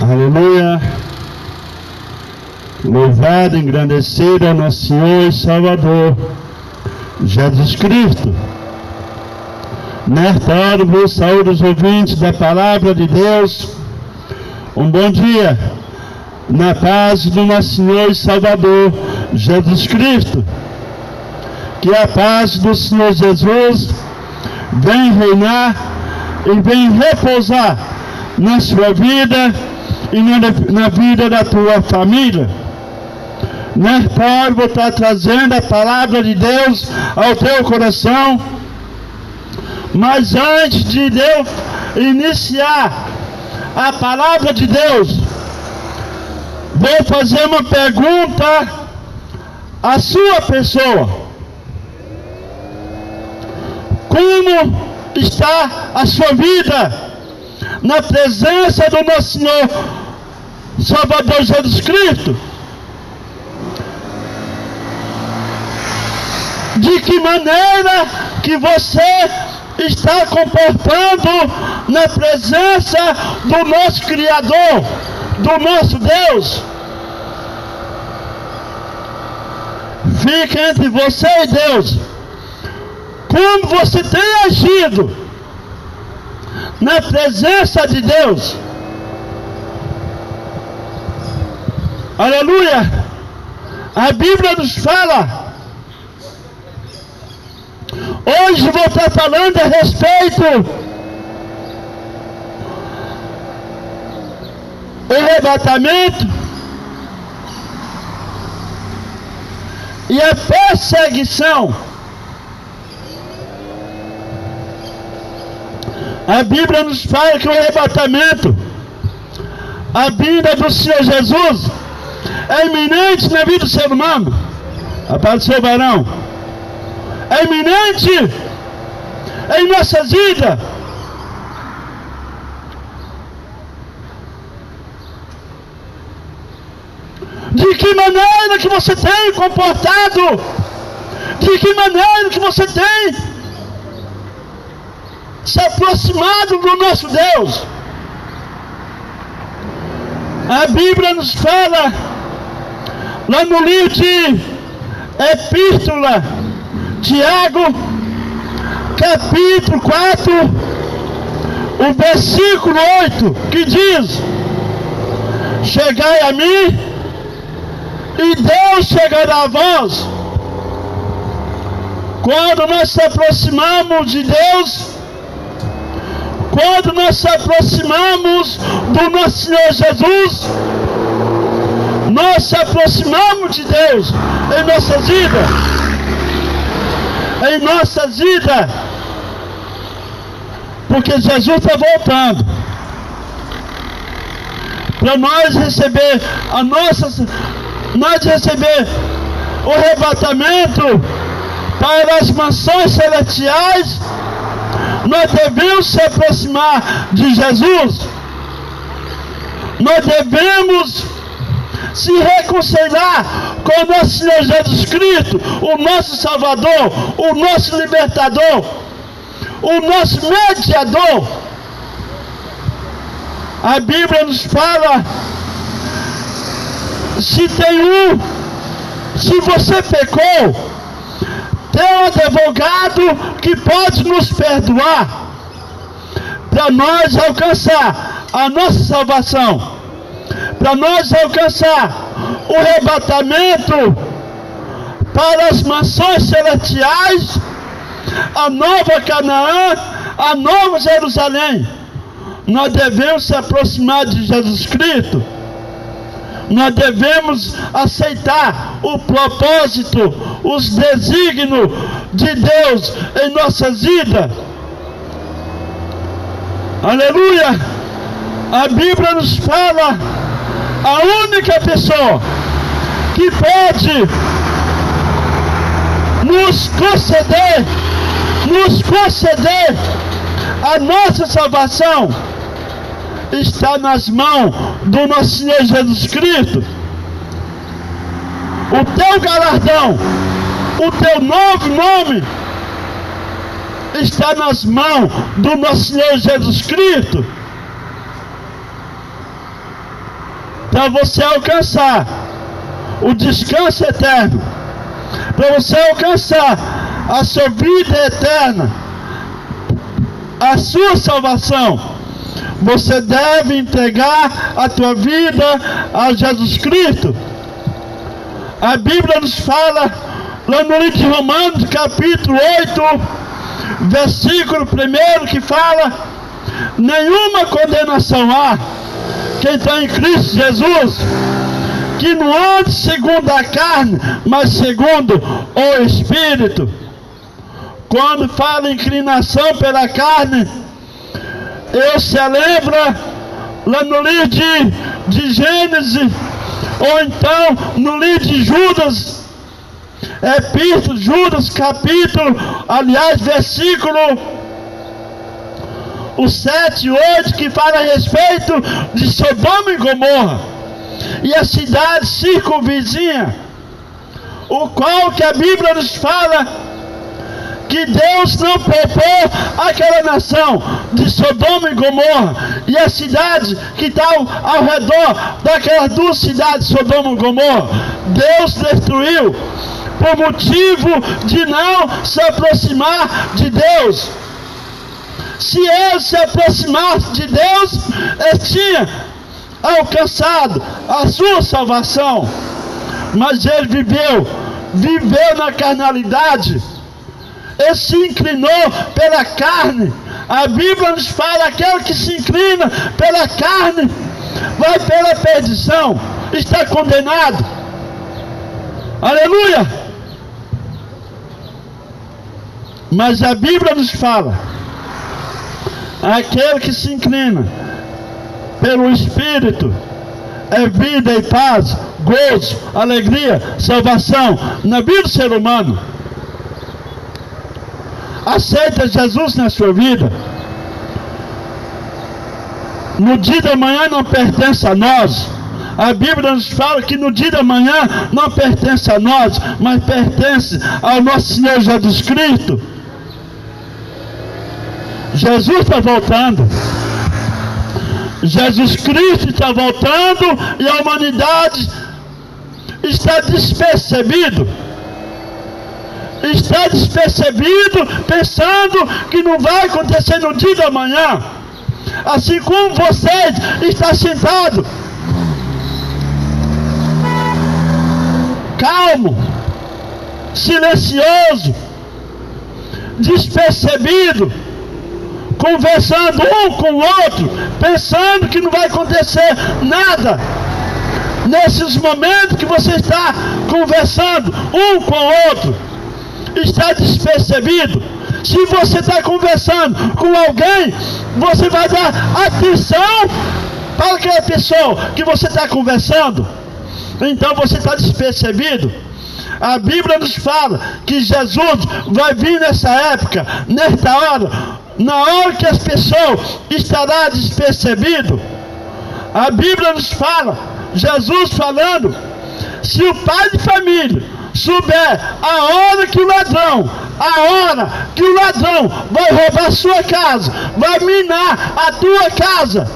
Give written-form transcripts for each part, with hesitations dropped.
Aleluia. Louvado, engrandecido é nosso Senhor e Salvador, Jesus Cristo. Nesta hora, vos saúdo os ouvintes da Palavra de Deus. Um bom dia, na paz do nosso Senhor e Salvador, Jesus Cristo. Que a paz do Senhor Jesus vem reinar e vem repousar na sua vida e na vida da tua família. Nesta hora vou estar trazendo a palavra de Deus ao teu coração. Mas antes de Deus iniciar a palavra de Deus, vou fazer uma pergunta à sua pessoa. Como está a sua vida na presença do nosso Senhor Salvador Jesus Cristo? De que maneira que você está comportando na presença do nosso Criador, do nosso Deus? Fica entre você e Deus. Como você tem agido na presença de Deus? Aleluia! A Bíblia nos fala. Hoje vou estar falando a respeito do arrebatamento e a perseguição. A Bíblia nos fala que o arrebatamento, a vinda do Senhor Jesus, é iminente na vida do ser humano. A paz do seu varão. É iminente em nossas vidas. De que maneira que você tem comportado? De que maneira que você tem se aproximado do nosso Deus? A Bíblia nos fala lá no livro de Epístola Tiago, capítulo 4, o versículo 8, que diz: chegai a mim, e Deus chegará a vós. Quando nós se aproximamos de Deus, quando nós se aproximamos do nosso Senhor Jesus, nós se aproximamos de Deus em nossas vidas. Em nossas vidas, porque Jesus está voltando para nós receber o arrebatamento para as mansões celestiais. Nós devemos se aproximar de Jesus. Nós devemos se reconciliar com o nosso Senhor Jesus Cristo, o nosso Salvador, o nosso Libertador, o nosso Mediador. A Bíblia nos fala: se você pecou, tem um advogado que pode nos perdoar, para nós alcançar a nossa salvação, para nós alcançar o arrebatamento para as mansões celestiais, a nova Canaã, a nova Jerusalém. Nós devemos se aproximar de Jesus Cristo. Nós devemos aceitar o propósito, os desígnios de Deus em nossas vidas. Aleluia! A Bíblia nos fala: a única pessoa que pode nos conceder a nossa salvação está nas mãos do nosso Senhor Jesus Cristo. O teu galardão, o teu novo nome está nas mãos do nosso Senhor Jesus Cristo. para você alcançar o descanso eterno, para você alcançar a sua vida eterna, a sua salvação, você deve entregar a tua vida a Jesus Cristo. A Bíblia nos fala, lá no livro de Romanos, capítulo 8, versículo 1, que fala: nenhuma condenação há quem está em Cristo Jesus, que não ande segundo a carne, mas segundo o Espírito. Quando fala inclinação pela carne, eu se lembra lá no livro de Gênesis, ou então no livro de Judas, Epístola, Judas, capítulo, aliás, versículo o 7 e 8, que fala a respeito de Sodoma e Gomorra e a cidade circunvizinha, o qual que a Bíblia nos fala que Deus não poupou aquela nação de Sodoma e Gomorra e a cidade que está ao redor daquelas duas cidades, Sodoma e Gomorra. Deus destruiu por motivo de não se aproximar de Deus. Se ele se aproximasse de Deus, ele tinha alcançado a sua salvação. Mas ele viveu na carnalidade. Ele se inclinou pela carne. A Bíblia nos fala: aquele que se inclina pela carne vai pela perdição, está condenado. Aleluia! Mas a Bíblia nos fala: aquele que se inclina pelo Espírito é vida e paz, gozo, alegria, salvação na vida do ser humano. Aceita Jesus na sua vida. No dia da manhã não pertence a nós. A Bíblia nos fala que no dia da manhã não pertence a nós, mas pertence ao nosso Senhor Jesus Cristo. Jesus está voltando. Jesus Cristo está voltando e a humanidade está despercebido. Está despercebido, pensando que não vai acontecer no dia da manhã. Assim como você está sentado, calmo, silencioso, despercebido, conversando um com o outro, pensando que não vai acontecer nada. Nesses momentos que você está conversando um com o outro, está despercebido. Se você está conversando com alguém, você vai dar atenção para aquela pessoa que você está conversando. Então você está despercebido. A Bíblia nos fala que Jesus vai vir nessa época, nesta hora, na hora que as pessoas estarão despercebidas. A Bíblia nos fala, Jesus falando: se o pai de família souber a hora que o ladrão vai roubar a sua casa, vai minar a tua casa,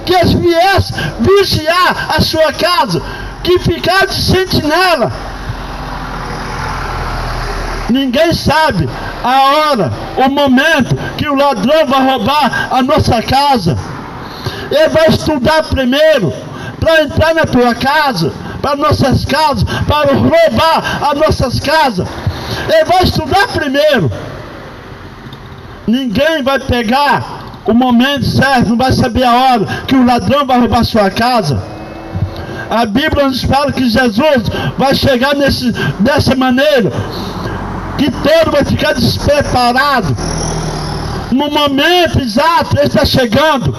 que eles viessem vigiar a sua casa, que ficar de sentinela. Ninguém sabe a hora, o momento que o ladrão vai roubar a nossa casa. Ele vai estudar primeiro para entrar na tua casa, para nossas casas, para roubar as nossas casas. Ele vai estudar primeiro. Ninguém vai pegar o momento certo, não vai saber a hora que o ladrão vai roubar sua casa. A Bíblia nos fala que Jesus vai chegar dessa maneira, que todo vai ficar despreparado. No momento exato, ele está chegando.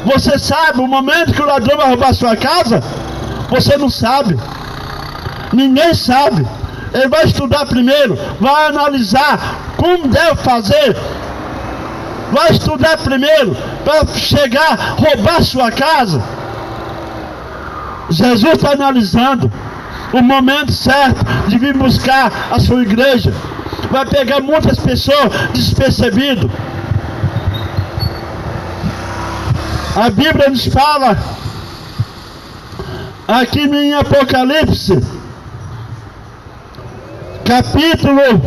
Você sabe o momento que o ladrão vai roubar sua casa? Você não sabe. Ninguém sabe. Ele vai estudar primeiro, vai analisar como deve fazer. Vai estudar primeiro para chegar, roubar sua casa. Jesus está analisando o momento certo de vir buscar a sua igreja. Vai pegar muitas pessoas despercebidas. A Bíblia nos fala aqui em Apocalipse, capítulo,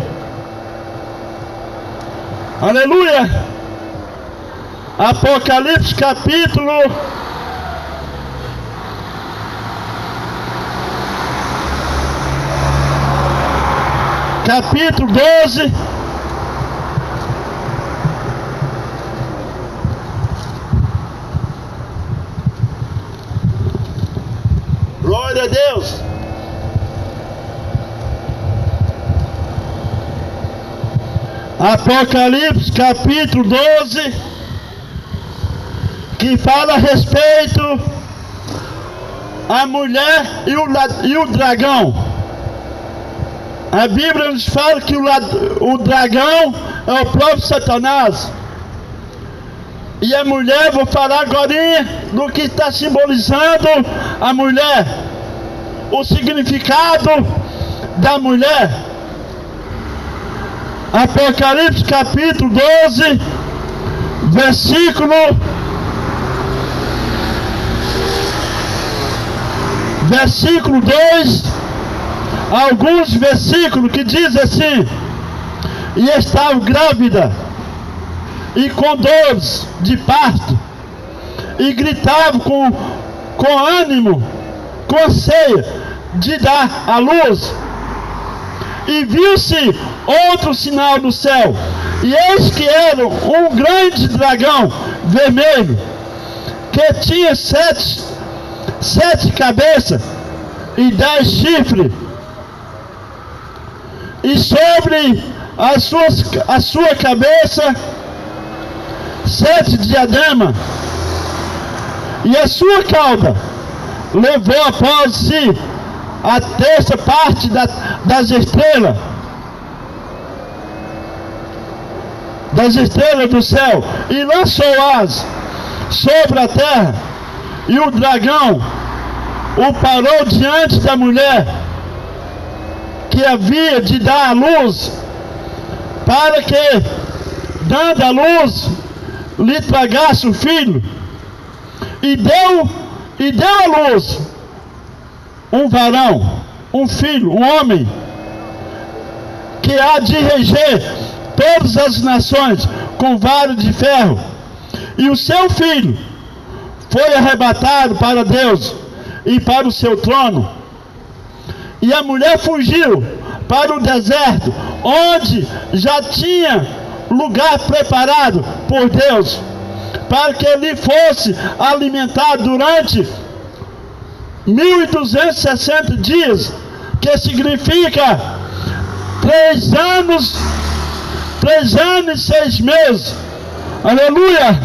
aleluia, Apocalipse capítulo 12, glória a Deus. Apocalipse capítulo 12, que fala a respeito a mulher e o dragão. A Bíblia nos fala que o dragão é o próprio Satanás. E a mulher, vou falar agora do que está simbolizando a mulher. O significado da mulher. Apocalipse capítulo 12, versículo 2. Alguns versículos que diz assim: e estava grávida e com dores de parto, e gritava com ânimo, com ceia de dar à luz. E viu-se outro sinal no céu, e eis que era um grande dragão vermelho, que tinha sete cabeças e 10 chifres, e sobre a sua cabeça 7 diademas, e a sua cauda levou após si a terça parte das estrelas do céu, e lançou-as sobre a terra. E o dragão o parou diante da mulher que havia de dar à luz, para que, dando à luz, lhe tragasse o filho. E deu à luz um varão, um filho, um homem, que há de reger todas as nações com vara de ferro. E o seu filho foi arrebatado para Deus e para o seu trono. E a mulher fugiu para o deserto, onde já tinha lugar preparado por Deus, para que ele fosse alimentado durante 1260 dias, que significa 3 anos e 6 meses. Aleluia!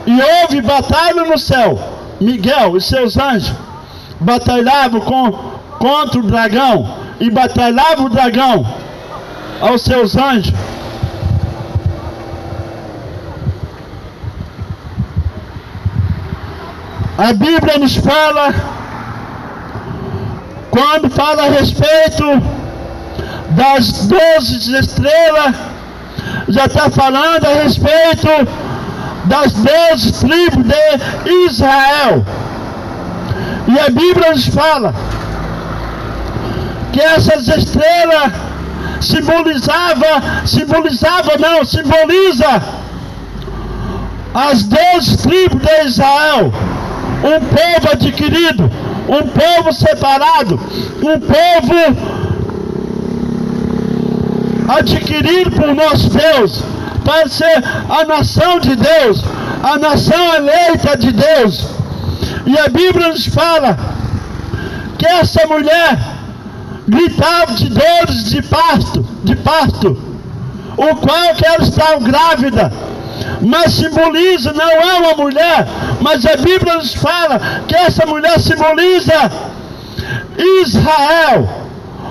E houve batalha no céu. Miguel e seus anjos batalhavam contra o dragão, e batalhava o dragão aos seus anjos. A Bíblia nos fala, quando fala a respeito das 12 estrelas, já está falando a respeito das 12 tribos de Israel. E a Bíblia nos fala que essas estrelas simboliza as 12 tribos de Israel, um povo adquirido, um povo separado, um povo adquirido por nosso Deus, para ser a nação de Deus, a nação eleita de Deus. E a Bíblia nos fala que essa mulher gritava de dores de parto, o qual que ela estava grávida, mas simboliza, não é uma mulher, mas a Bíblia nos fala que essa mulher simboliza Israel,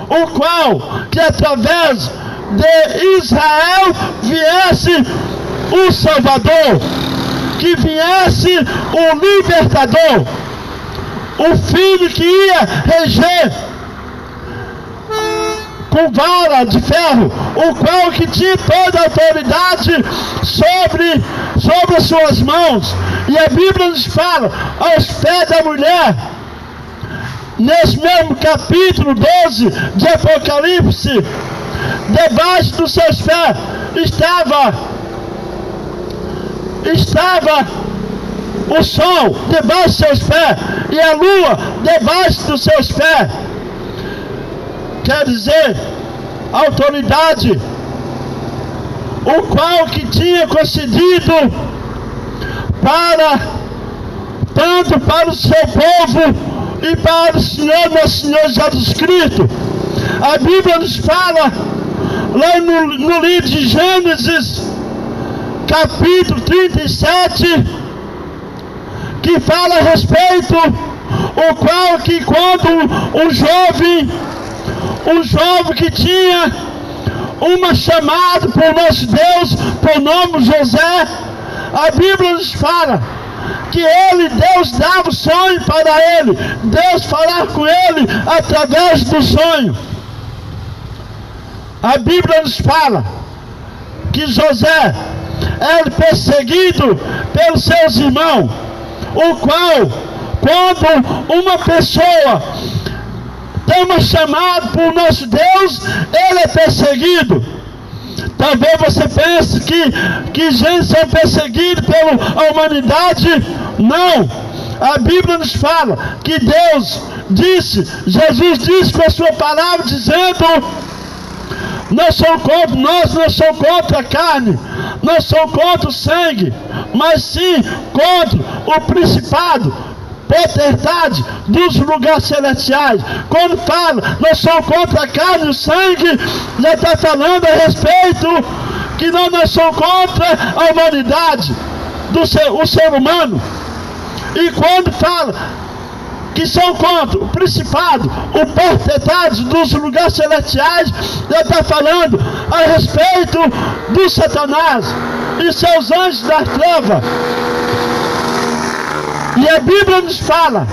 o qual que através de Israel viesse o Salvador, que viesse o libertador, o filho que ia reger com vara de ferro, o qual que tinha toda a autoridade sobre as suas mãos. E a Bíblia nos fala, aos pés da mulher, nesse mesmo capítulo 12 de Apocalipse, debaixo dos seus pés estava o sol debaixo dos seus pés e a lua debaixo dos seus pés. Quer dizer, autoridade, o qual que tinha concedido tanto para o seu povo e para o Senhor, nosso Senhor Jesus Cristo. A Bíblia nos fala lá no livro de Gênesis, capítulo 37, que fala a respeito, o qual que quando um jovem que tinha uma chamada por nosso Deus, por nome José, a Bíblia nos fala que Deus dava o sonho para ele, Deus falava com ele através do sonho. A Bíblia nos fala que José era perseguido pelos seus irmãos, o qual, quando uma pessoa tem uma chamada por nosso Deus, ele é perseguido. Talvez você pense que gente são perseguidos pela humanidade. Não. A Bíblia nos fala que Deus disse, Jesus disse com a sua palavra, dizendo: nós não somos contra a carne, não somos contra o sangue, mas sim contra o principado, potestade dos lugares celestiais. Quando fala, nós somos contra a carne e o sangue, já está falando a respeito que nós somos contra a humanidade, o ser humano. E quando fala que são contra o principado, o potestade dos lugares celestiais, já está falando a respeito do Satanás e seus anjos da treva. E a Bíblia nos fala,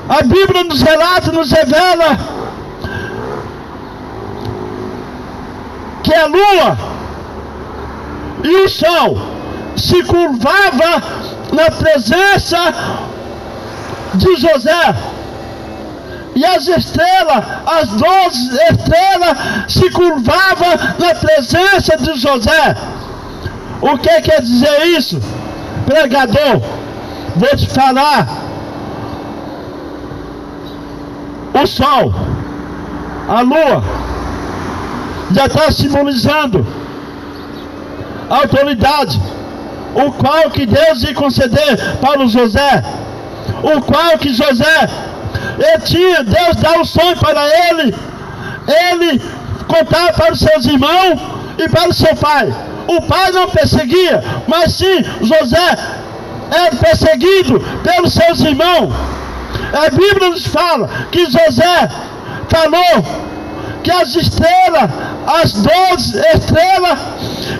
a Bíblia nos relata, nos revela que a lua e o sol se curvavam na presença de José, e as estrelas, as 12 estrelas se curvavam na presença de José. O que quer dizer isso, pregador? Vou te falar. O sol, a lua, já está simbolizando a autoridade, o qual que Deus ia conceder para o José, o qual que José, Deus dá um sonho para ele contava para os seus irmãos e para o seu pai. O pai não perseguia, mas sim José era perseguido pelos seus irmãos. A Bíblia nos fala que José falou que as estrelas, as 12 estrelas,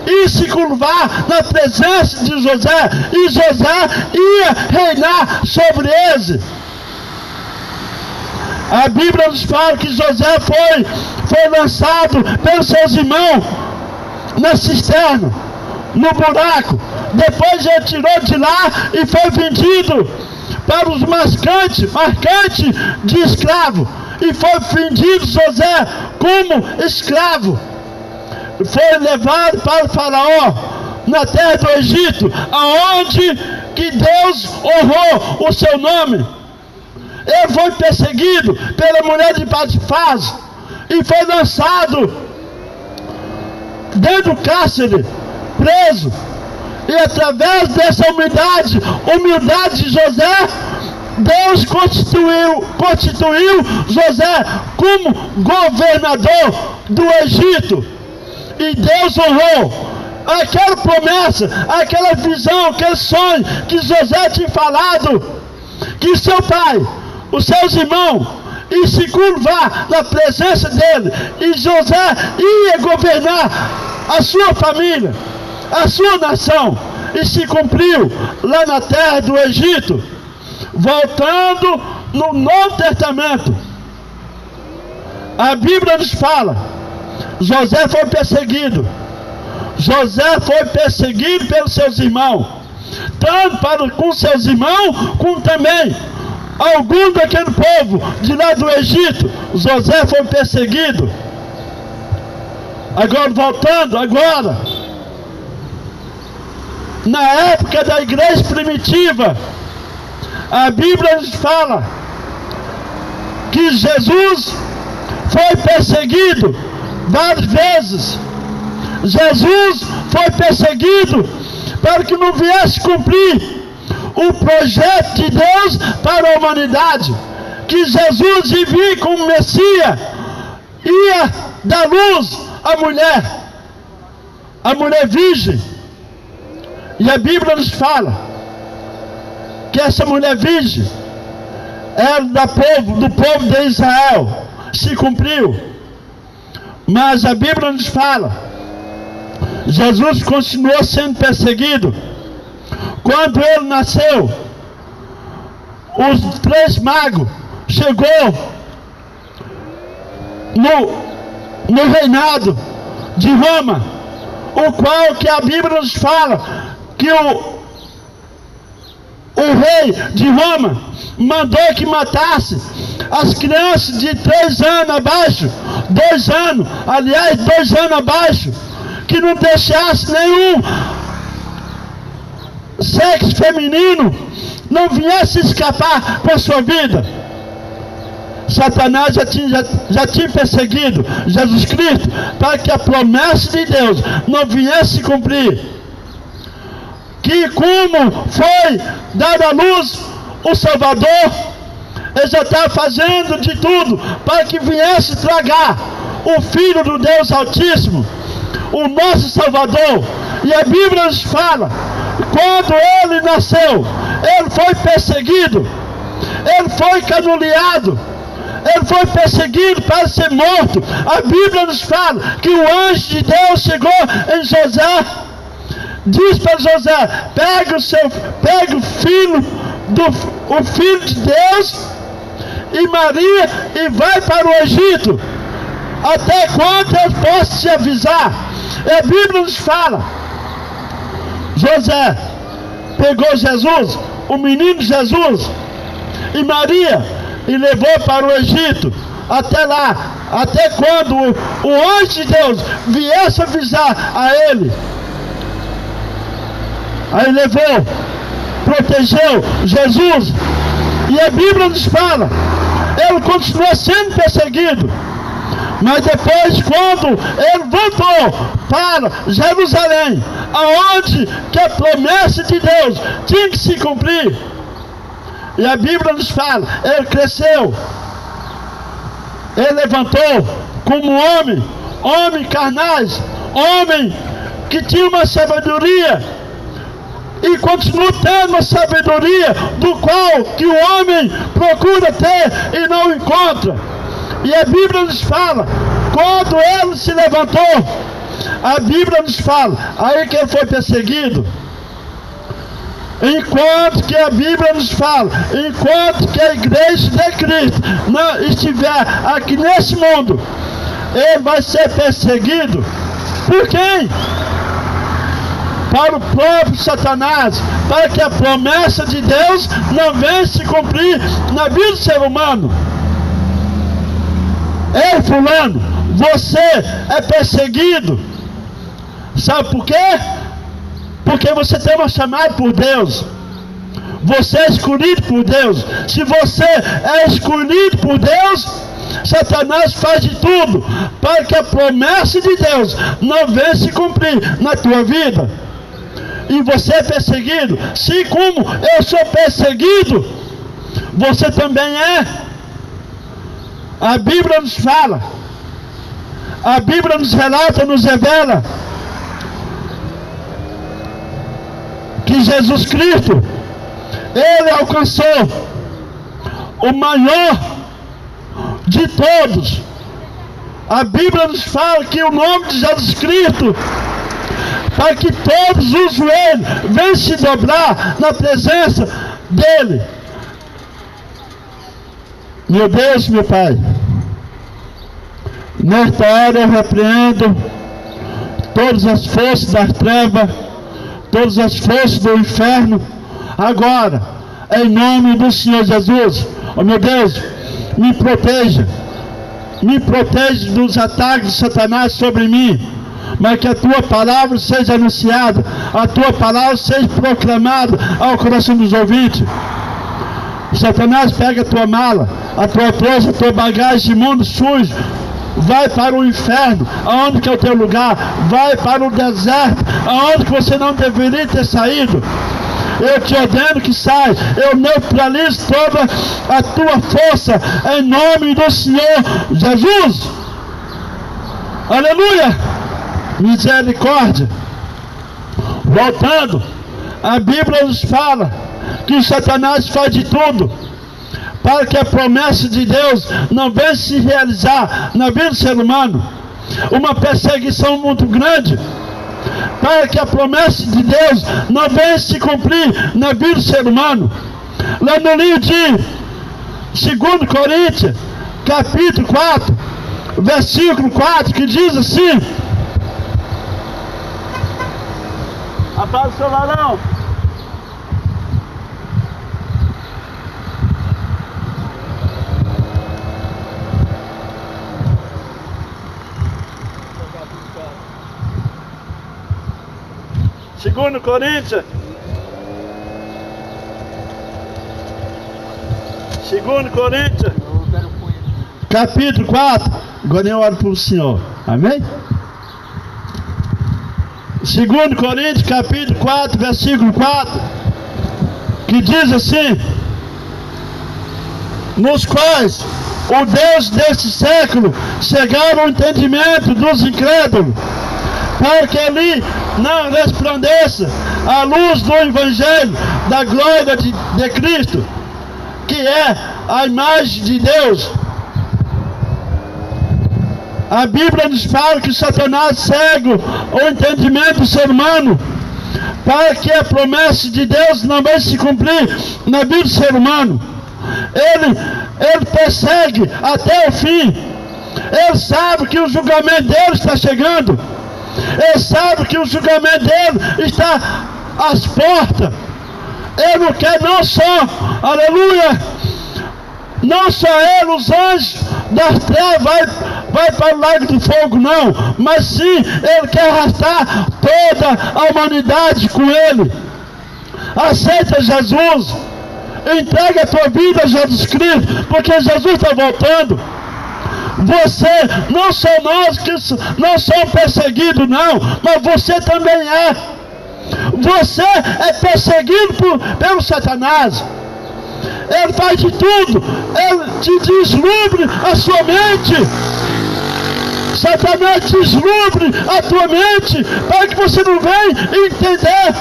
iam se curvar na presença de José, e José ia reinar sobre eles. A Bíblia nos fala que José foi lançado pelos seus irmãos na cisterna, no buraco. Depois ele tirou de lá e foi vendido para os marcantes de escravo. E foi vendido José como escravo. Foi levado para o faraó na terra do Egito, aonde que Deus honrou o seu nome. Ele foi perseguido pela mulher de Potifar e foi lançado dentro do cárcere, preso. E através dessa humildade de José, Deus constituiu José como governador do Egito. E Deus honrou aquela promessa, aquela visão, aquele sonho que José tinha falado, que seu pai, os seus irmãos, iam se curvar na presença dele, e José ia governar a sua família, a sua nação. E se cumpriu lá na terra do Egito. Voltando no Novo Testamento, a Bíblia nos fala, José foi perseguido. José foi perseguido pelos seus irmãos, tanto com seus irmãos, como também alguns daquele povo de lá do Egito. José foi perseguido. Agora, voltando na época da igreja primitiva, a Bíblia nos fala que Jesus foi perseguido várias vezes. Jesus foi perseguido para que não viesse cumprir o projeto de Deus para a humanidade, que Jesus viria como Messias, ia dar luz à mulher virgem. E a Bíblia nos fala que essa mulher virgem era do povo de Israel, se cumpriu. Mas a Bíblia nos fala, Jesus continuou sendo perseguido. Quando ele nasceu, os 3 magos chegou no reinado de Roma, o qual que a Bíblia nos fala que o rei de Roma mandou que matasse as crianças de 3 anos abaixo, 2 anos abaixo, que não deixasse nenhum sexo feminino não viesse escapar com a sua vida. Satanás já tinha perseguido Jesus Cristo para que a promessa de Deus não viesse se cumprir. Que como foi dado à luz o Salvador, ele já está fazendo de tudo para que viesse tragar o Filho do Deus Altíssimo, o nosso Salvador. E a Bíblia nos fala, quando ele nasceu, ele foi perseguido, ele foi caluniado, ele foi perseguido para ser morto. A Bíblia nos fala que o anjo de Deus chegou em José, diz para José: pega o filho de Deus e Maria e vai para o Egito, até quando eu posso te avisar. E a Bíblia nos fala, José pegou Jesus, o menino Jesus, e Maria, e levou para o Egito, até lá, até quando o anjo de Deus viesse avisar a ele. Aí levou, protegeu Jesus. E a Bíblia nos fala, ele continuou sendo perseguido. Mas depois, quando ele voltou para Jerusalém, aonde que a promessa de Deus tinha que se cumprir, e a Bíblia nos fala, ele cresceu, ele levantou como homem carnais, homem que tinha uma sabedoria, e continua tendo uma sabedoria do qual que o homem procura ter e não encontra. E a Bíblia nos fala, quando ele se levantou, a Bíblia nos fala, aí que ele foi perseguido. Enquanto que a Bíblia nos fala, enquanto que a igreja de Cristo não estiver aqui nesse mundo, ele vai ser perseguido. Por quem? Para o próprio Satanás, para que a promessa de Deus não venha se cumprir na vida do ser humano. Ei, fulano, você é perseguido. Sabe por quê? Porque você tem uma chamada por Deus. Você é escolhido por Deus. Se você é escolhido por Deus, Satanás faz de tudo para que a promessa de Deus não venha se cumprir na tua vida. E você é perseguido. Se como eu sou perseguido, você também é. A Bíblia nos fala, a Bíblia nos relata, nos revela que Jesus Cristo, ele alcançou o maior de todos. A Bíblia nos fala que o nome de Jesus Cristo, para que todos os joelhos venham se dobrar na presença dele. Meu Deus, meu Pai, Nesta hora eu repreendo todas as forças das trevas, todas as forças do inferno, agora, em nome do Senhor Jesus. Oh meu Deus, me proteja dos ataques de Satanás sobre mim, mas que a tua palavra seja anunciada, a tua palavra seja proclamada ao coração dos ouvintes. Satanás, pega a tua mala, a tua coisa, a tua bagagem imundo, sujo, vai para o inferno, aonde que é o teu lugar, vai para o deserto, aonde que você não deveria ter saído. Eu te ordeno que saia, eu neutralizo toda a tua força, em nome do Senhor Jesus. Aleluia! Misericórdia. Voltando, a Bíblia nos fala que o Satanás faz de tudo para que a promessa de Deus não venha se realizar na vida do ser humano. Uma perseguição muito grande para que a promessa de Deus não venha se cumprir na vida do ser humano. Lá no livro de 2 Coríntios, capítulo 4, versículo 4, que diz assim: apaga o celular não. Segundo Coríntios, capítulo 4, agora eu oro para o Senhor, amém? 2 Coríntios, capítulo 4, versículo 4, que diz assim: nos quais o Deus deste século cegaram o entendimento dos incrédulos, para que ali não resplandeça a luz do Evangelho da glória de Cristo, que é a imagem de Deus. A Bíblia nos fala que Satanás cega o entendimento do ser humano, para que a promessa de Deus não vai se cumprir na vida do ser humano. Ele persegue até o fim. Ele sabe que o julgamento dele está chegando. Ele sabe que o julgamento dele está às portas. Ele não quer não só, aleluia, não só ele, os anjos das trevas vai para o lago de fogo, não, mas sim, ele quer arrastar toda a humanidade com ele. Aceita Jesus, entrega a tua vida a Jesus Cristo, porque Jesus está voltando. Você, não só nós que não somos perseguidos, não, mas você também é. Você é perseguido pelo Satanás. Ele faz de tudo, ele te deslumbre a sua mente. Satanás deslumbre a tua mente, para que você não venha entender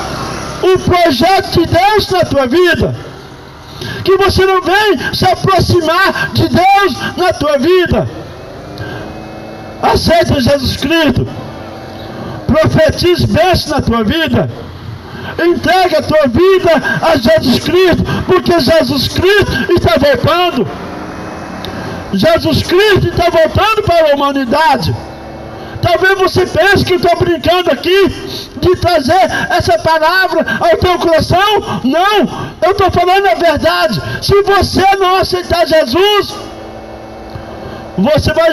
o projeto de Deus na tua vida. Que você não venha se aproximar de Deus na tua vida. Aceita Jesus Cristo, profetize bênção na tua vida, entrega a tua vida a Jesus Cristo, porque Jesus Cristo está voltando. Jesus Cristo está voltando para a humanidade. Talvez você pense que eu estou brincando aqui de trazer essa palavra ao teu coração. Não, eu estou falando a verdade. Se você não aceitar Jesus, você vai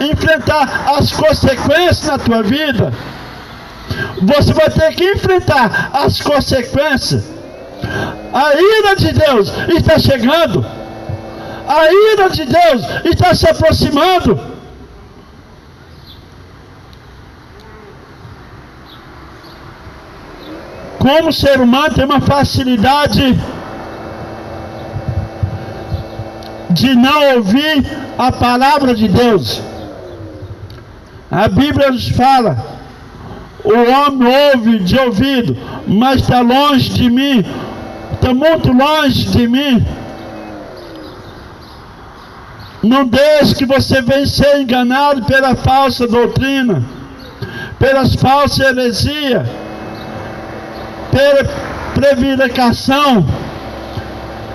enfrentar as consequências na tua vida. Você vai ter que enfrentar as consequências. A ira de Deus está chegando. A ira de Deus está se aproximando. Como o ser humano tem uma facilidade de não ouvir a palavra de Deus. A Bíblia nos fala: o homem ouve de ouvido, mas está longe de mim, está muito longe de mim. Não deixe que você venha ser enganado pela falsa doutrina, pelas falsas heresias, pela prevaricação,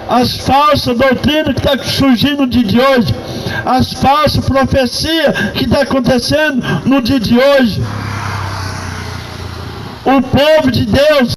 as falsas doutrinas que estão surgindo no dia de hoje. as falsas profecias que está acontecendo no dia de hoje. O povo de Deus